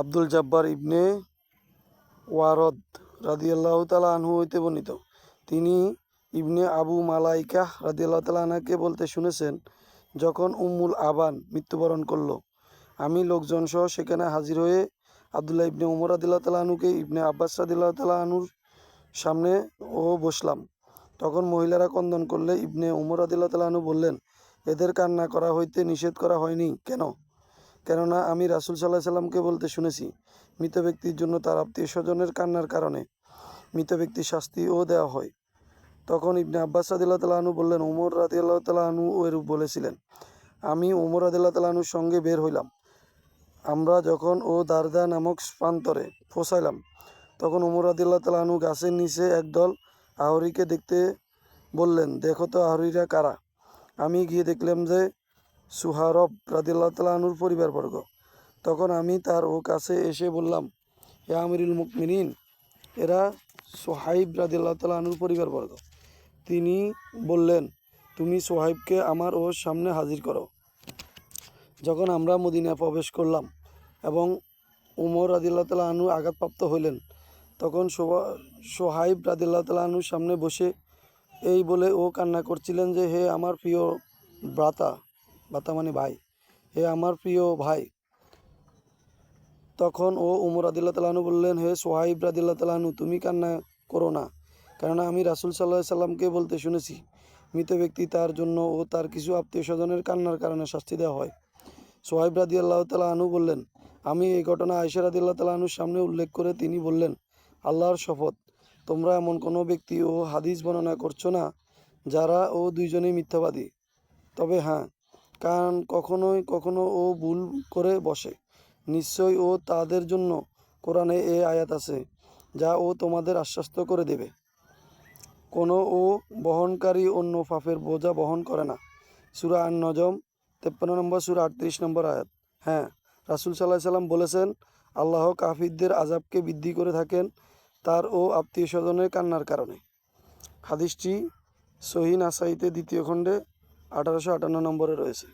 আব্দুল জব্বার ইবনে ওয়ারদ রাদিয়াল্লাহু তাআলা আনহু হইতে বর্ণিত, তিনি ইবনে আবু মালাইকাহ রাদিয়াল্লাহু তাআলা আনহাকে বলতে শুনেছেন, যখন উম্মুল আবান মৃত্যুবরণ করল, আমি লোকজন সহ সেখানে হাজির হয়ে আব্দুল্লাহ ইবনে উমর রাদিয়াল্লাহু তাআলা আনহুকে ইবনে আব্বাস রাদিয়াল্লাহু তাআলা আনহুর সামনে বসলাম। তখন মহিলারা ক্রন্দন করলে ইবনে উমর রাদিয়াল্লাহু তাআলা আনহু বললেন, এদের কান্না করা হইতে নিষেধ করা হয়নি কেন? কেননা আমি রাসূল সাল্লাল্লাহু আলাইহি সাল্লামকে বলতে শুনেছি, মৃত ব্যক্তির জন্য তার আত্মীয় স্বজনের কান্নার কারণে মৃত ব্যক্তির শাস্তিও দেওয়া হয়। তখন ইবনে আব্বাস রাদিয়াল্লাহু তাআলা আনহু বললেন, উমর রাদিয়াল্লাহু তাআলা আনহু এরূপ বলেছিলেন। আমি উমর রাদিয়াল্লাহু তাআলা আনহুর সঙ্গে বের হইলাম। আমরা যখন দারদা নামক প্রান্তরে পৌঁছাইলাম, তখন উমর রাদিয়াল্লাহু তাআলা আনহু গাছের নিচে একদল আহরিকে দেখতে বললেন, দেখো তো আহরিরা কারা? আমি গিয়ে দেখলাম যে সুহারব রাদিয়াল্লাহু তাআলা আনহুর পরিবারবর্গ। তখন আমি তার কাছে এসে বললাম, হে আমিরুল মুমিনিন, এরা সোহাইব রাদিয়াল্লাহু তাআলা আনহুর পরিবারবর্গ। তিনি বললেন, তুমি সোহাইবকে আমার সামনে হাজির করো। যখন আমরা মদিনায় প্রবেশ করলাম এবং উমর রাদিয়াল্লাহু তাআলা আনহু আঘাতপ্রাপ্ত হইলেন, তখন সোহাইব রাদিয়াল্লাহু তাআলা আনহুর সামনে বসে এই বলে কান্না করছিলেন যে, হে আমার প্রিয় ভ্রাতা, ভ্রাতা মানে ভাই, হে আমার প্রিয় ভাই। তখন উমর রাদিয়াল্লাহু তাআলা আনহু বললেন, হে সোহাইব রাদিয়াল্লাহু তাআলা আনহু, তুমি কান্না করো না, কেননা আমি রাসূল সাল্লাল্লাহু আলাইহি সাল্লামকে বলতে শুনেছি, মৃত ব্যক্তি তার জন্য তার কিছু আত্মীয় স্বজনের কান্নার কারণে শাস্তি দেওয়া হয়। সোহাইব রাদিয়াল্লাহু তাআলা আনহু বললেন, আমি এই ঘটনা আয়েশা রাদিয়াল্লাহু তাআলা আনহুর সামনে উল্লেখ করে তিনি বললেন, আল্লাহর শপথ, তোমরা এমন কোনো ব্যক্তি হাদিস বর্ণনা করছো না যারা দুইজনেই মিথ্যাবাদী। তবে হ্যাঁ, কারণ কখনো ভুল করে বসে। নিশ্চয়ই তাদের জন্য কোরআনে এই আয়াত আছে যা তোমাদের আশ্বস্ত করে দেবে। কোনো বহনকারী অন্য পাপের বোঝা বহন করে না। সূরা আন-নজম 53 নম্বর সূরা 38 নম্বর আয়াত। হ্যাঁ, রাসূল সাল্লাল্লাহু আলাইহি সাল্লাম বলেছেন, আল্লাহ কাফিরদের আযাবকে বৃদ্ধি করে থাকেন তার আত্মীয় স্বজনের কান্নার কারণে। হাদিসটি সহিহ নাসাঈতে 2য় খণ্ডে 1858 নম্বরে রয়েছে।